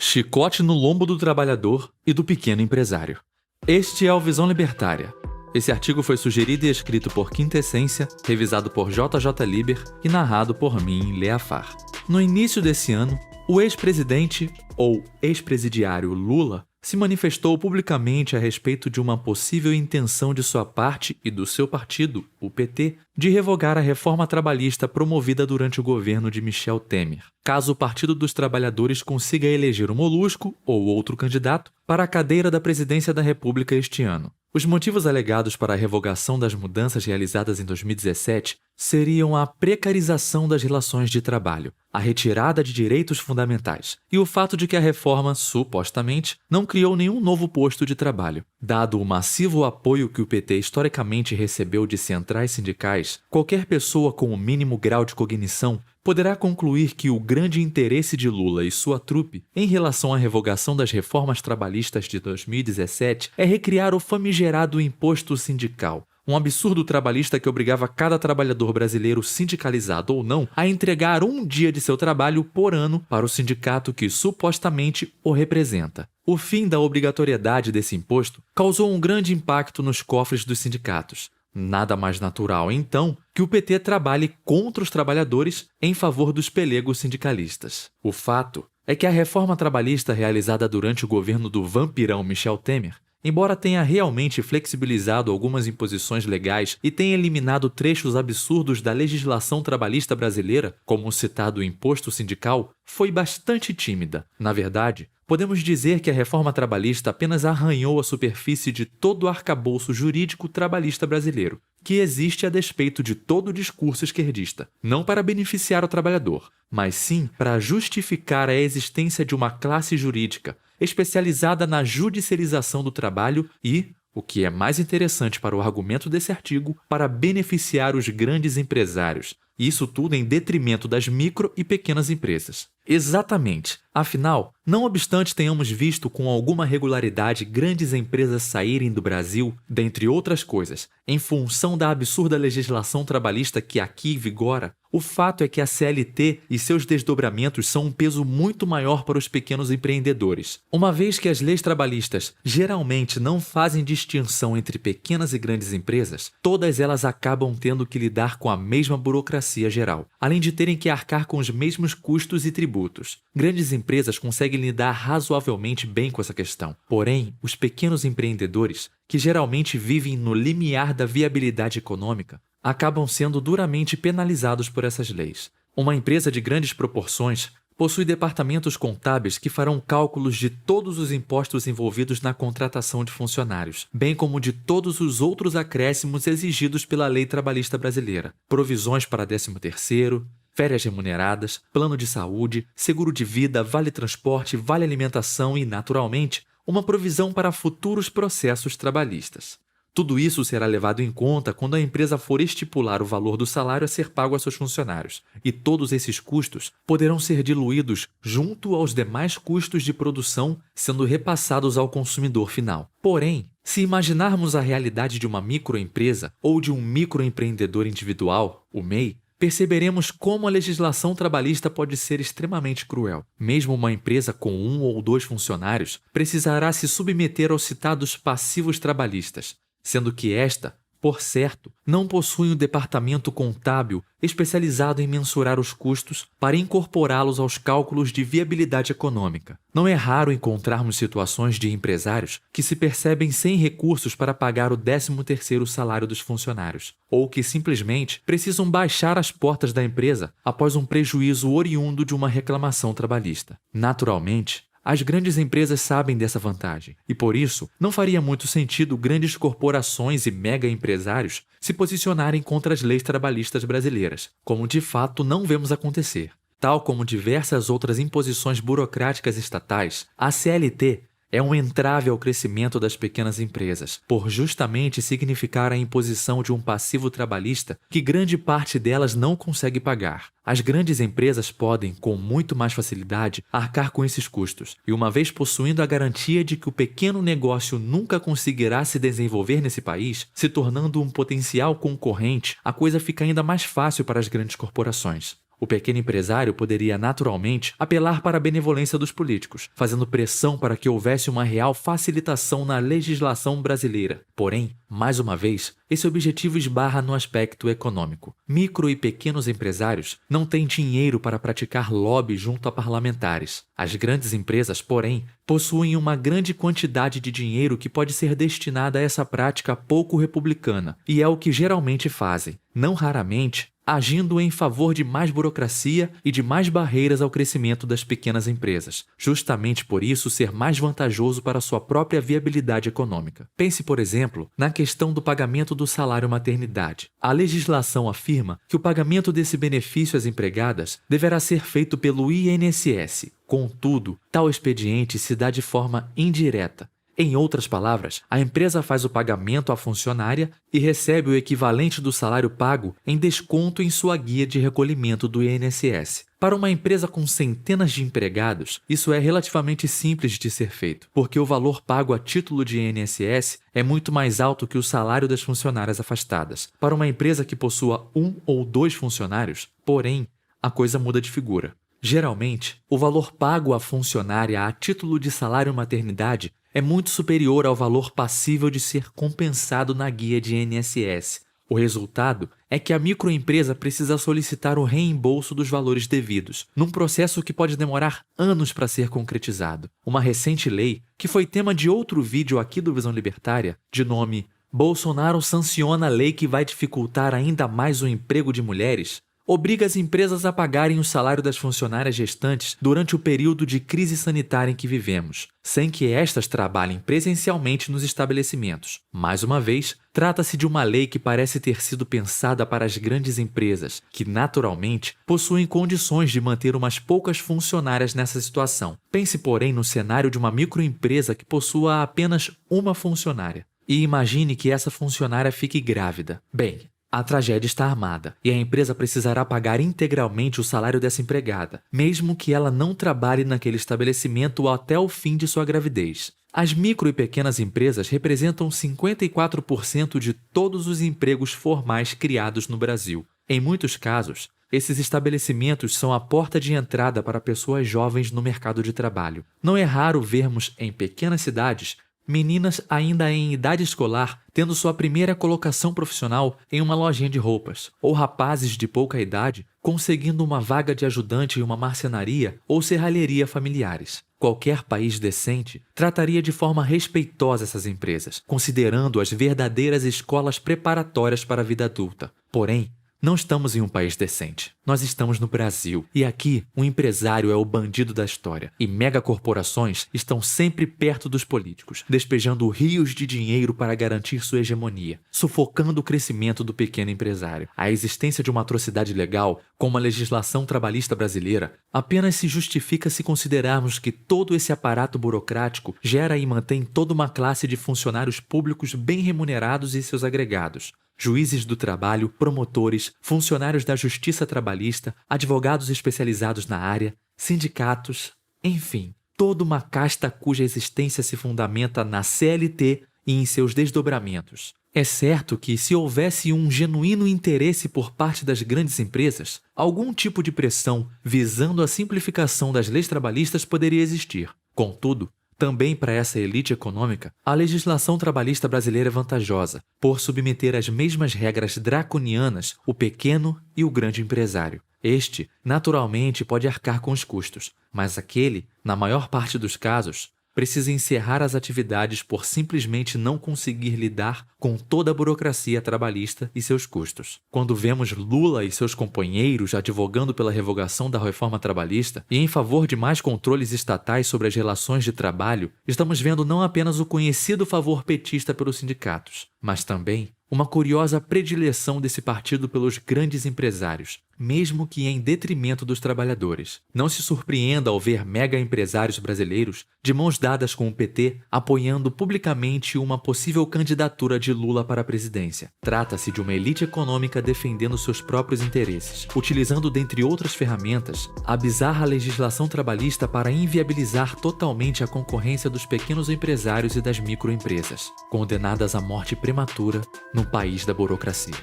Chicote no lombo do trabalhador e do pequeno empresário. Este é o Visão Libertária. Esse artigo foi sugerido e escrito por Quintessência, revisado por JJ Liber e narrado por mim, Leafar. No início desse ano, o ex-presidente, ou ex-presidiário Lula, se manifestou publicamente a respeito de uma possível intenção de sua parte e do seu partido, o PT, de revogar a reforma trabalhista promovida durante o governo de Michel Temer, caso o Partido dos Trabalhadores consiga eleger o Molusco ou outro candidato para a cadeira da presidência da República este ano. Os motivos alegados para a revogação das mudanças realizadas em 2017 seriam a precarização das relações de trabalho, a retirada de direitos fundamentais e o fato de que a reforma, supostamente, não criou nenhum novo posto de trabalho. Dado o massivo apoio que o PT historicamente recebeu de centrais sindicais, qualquer pessoa com o mínimo grau de cognição poderá concluir que o grande interesse de Lula e sua trupe em relação à revogação das reformas trabalhistas de 2017 é recriar o famigerado imposto sindical, um absurdo trabalhista que obrigava cada trabalhador brasileiro, sindicalizado ou não, a entregar um dia de seu trabalho por ano para o sindicato que supostamente o representa. O fim da obrigatoriedade desse imposto causou um grande impacto nos cofres dos sindicatos. Nada mais natural, então, que o PT trabalhe contra os trabalhadores em favor dos pelegos sindicalistas. O fato é que a reforma trabalhista realizada durante o governo do vampirão Michel Temer, embora tenha realmente flexibilizado algumas imposições legais e tenha eliminado trechos absurdos da legislação trabalhista brasileira, como o citado imposto sindical, foi bastante tímida. Na verdade, podemos dizer que a reforma trabalhista apenas arranhou a superfície de todo o arcabouço jurídico trabalhista brasileiro, que existe a despeito de todo o discurso esquerdista, não para beneficiar o trabalhador, mas sim para justificar a existência de uma classe jurídica especializada na judicialização do trabalho e, o que é mais interessante para o argumento desse artigo, para beneficiar os grandes empresários, e isso tudo em detrimento das micro e pequenas empresas. Exatamente. Afinal, não obstante tenhamos visto com alguma regularidade grandes empresas saírem do Brasil, dentre outras coisas, em função da absurda legislação trabalhista que aqui vigora, o fato é que a CLT e seus desdobramentos são um peso muito maior para os pequenos empreendedores. Uma vez que as leis trabalhistas geralmente não fazem distinção entre pequenas e grandes empresas, todas elas acabam tendo que lidar com a mesma burocracia geral, além de terem que arcar com os mesmos custos e tributos. Grandes empresas conseguem lidar razoavelmente bem com essa questão. Porém, os pequenos empreendedores, que geralmente vivem no limiar da viabilidade econômica, acabam sendo duramente penalizados por essas leis. Uma empresa de grandes proporções possui departamentos contábeis que farão cálculos de todos os impostos envolvidos na contratação de funcionários, bem como de todos os outros acréscimos exigidos pela lei trabalhista brasileira, provisões para 13º, férias remuneradas, plano de saúde, seguro de vida, vale-transporte, vale-alimentação e, naturalmente, uma provisão para futuros processos trabalhistas. Tudo isso será levado em conta quando a empresa for estipular o valor do salário a ser pago a seus funcionários, e todos esses custos poderão ser diluídos junto aos demais custos de produção, sendo repassados ao consumidor final. Porém, se imaginarmos a realidade de uma microempresa ou de um microempreendedor individual, o MEI, perceberemos como a legislação trabalhista pode ser extremamente cruel. Mesmo uma empresa com 1 ou 2 funcionários precisará se submeter aos citados passivos trabalhistas, sendo que esta, por certo, não possui um departamento contábil especializado em mensurar os custos para incorporá-los aos cálculos de viabilidade econômica. Não é raro encontrarmos situações de empresários que se percebem sem recursos para pagar o 13º salário dos funcionários, ou que simplesmente precisam baixar as portas da empresa após um prejuízo oriundo de uma reclamação trabalhista. Naturalmente, as grandes empresas sabem dessa vantagem e, por isso, não faria muito sentido grandes corporações e mega empresários se posicionarem contra as leis trabalhistas brasileiras, como de fato não vemos acontecer. Tal como diversas outras imposições burocráticas estatais, a CLT é um entrave ao crescimento das pequenas empresas, por justamente significar a imposição de um passivo trabalhista que grande parte delas não consegue pagar. As grandes empresas podem, com muito mais facilidade, arcar com esses custos, e uma vez possuindo a garantia de que o pequeno negócio nunca conseguirá se desenvolver nesse país, se tornando um potencial concorrente, a coisa fica ainda mais fácil para as grandes corporações. O pequeno empresário poderia, naturalmente, apelar para a benevolência dos políticos, fazendo pressão para que houvesse uma real facilitação na legislação brasileira. Porém, mais uma vez, esse objetivo esbarra no aspecto econômico. Micro e pequenos empresários não têm dinheiro para praticar lobby junto a parlamentares. As grandes empresas, porém, possuem uma grande quantidade de dinheiro que pode ser destinada a essa prática pouco republicana, e é o que geralmente fazem, não raramente, agindo em favor de mais burocracia e de mais barreiras ao crescimento das pequenas empresas, justamente por isso ser mais vantajoso para sua própria viabilidade econômica. Pense, por exemplo, na questão do pagamento do salário maternidade. A legislação afirma que o pagamento desse benefício às empregadas deverá ser feito pelo INSS. Contudo, tal expediente se dá de forma indireta. Em outras palavras, a empresa faz o pagamento à funcionária e recebe o equivalente do salário pago em desconto em sua guia de recolhimento do INSS. Para uma empresa com centenas de empregados, isso é relativamente simples de ser feito, porque o valor pago a título de INSS é muito mais alto que o salário das funcionárias afastadas. Para uma empresa que possua 1 ou 2 funcionários, porém, a coisa muda de figura. Geralmente, o valor pago à funcionária a título de salário maternidade é muito superior ao valor passível de ser compensado na guia de INSS. O resultado é que a microempresa precisa solicitar o reembolso dos valores devidos, num processo que pode demorar anos para ser concretizado. Uma recente lei, que foi tema de outro vídeo aqui do Visão Libertária, de nome "Bolsonaro sanciona a lei que vai dificultar ainda mais o emprego de mulheres", obriga as empresas a pagarem o salário das funcionárias gestantes durante o período de crise sanitária em que vivemos, sem que estas trabalhem presencialmente nos estabelecimentos. Mais uma vez, trata-se de uma lei que parece ter sido pensada para as grandes empresas, que, naturalmente, possuem condições de manter umas poucas funcionárias nessa situação. Pense, porém, no cenário de uma microempresa que possua apenas uma funcionária. E imagine que essa funcionária fique grávida. Bem, a tragédia está armada e a empresa precisará pagar integralmente o salário dessa empregada, mesmo que ela não trabalhe naquele estabelecimento até o fim de sua gravidez. As micro e pequenas empresas representam 54% de todos os empregos formais criados no Brasil. Em muitos casos, esses estabelecimentos são a porta de entrada para pessoas jovens no mercado de trabalho. Não é raro vermos, em pequenas cidades, meninas ainda em idade escolar tendo sua primeira colocação profissional em uma lojinha de roupas, ou rapazes de pouca idade conseguindo uma vaga de ajudante em uma marcenaria ou serralheria familiares. Qualquer país decente trataria de forma respeitosa essas empresas, considerando-as verdadeiras escolas preparatórias para a vida adulta. Porém, não estamos em um país decente. Nós estamos no Brasil. E aqui, o empresário é o bandido da história. E megacorporações estão sempre perto dos políticos, despejando rios de dinheiro para garantir sua hegemonia, sufocando o crescimento do pequeno empresário. A existência de uma atrocidade legal, como a legislação trabalhista brasileira, apenas se justifica se considerarmos que todo esse aparato burocrático gera e mantém toda uma classe de funcionários públicos bem remunerados e seus agregados. Juízes do trabalho, promotores, funcionários da justiça trabalhista, advogados especializados na área, sindicatos, enfim, toda uma casta cuja existência se fundamenta na CLT e em seus desdobramentos. É certo que, se houvesse um genuíno interesse por parte das grandes empresas, algum tipo de pressão visando a simplificação das leis trabalhistas poderia existir. Contudo, também para essa elite econômica, a legislação trabalhista brasileira é vantajosa, por submeter às mesmas regras draconianas o pequeno e o grande empresário. Este, naturalmente, pode arcar com os custos, mas aquele, na maior parte dos casos, precisa encerrar as atividades por simplesmente não conseguir lidar com toda a burocracia trabalhista e seus custos. Quando vemos Lula e seus companheiros advogando pela revogação da reforma trabalhista e em favor de mais controles estatais sobre as relações de trabalho, estamos vendo não apenas o conhecido favor petista pelos sindicatos, mas também uma curiosa predileção desse partido pelos grandes empresários, mesmo que em detrimento dos trabalhadores. Não se surpreenda ao ver mega empresários brasileiros de mãos dadas com o PT apoiando publicamente uma possível candidatura de Lula para a presidência. Trata-se de uma elite econômica defendendo seus próprios interesses, utilizando, dentre outras ferramentas, a bizarra legislação trabalhista para inviabilizar totalmente a concorrência dos pequenos empresários e das microempresas, condenadas à morte prematura no país da burocracia.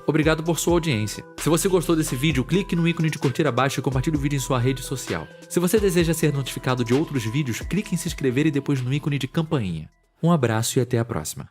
Obrigado por sua audiência. Se você gostou desse vídeo, clique no ícone de curtir abaixo e compartilhe o vídeo em sua rede social. Se você deseja ser notificado de outros vídeos, clique em se inscrever e depois no ícone de campainha. Um abraço e até a próxima.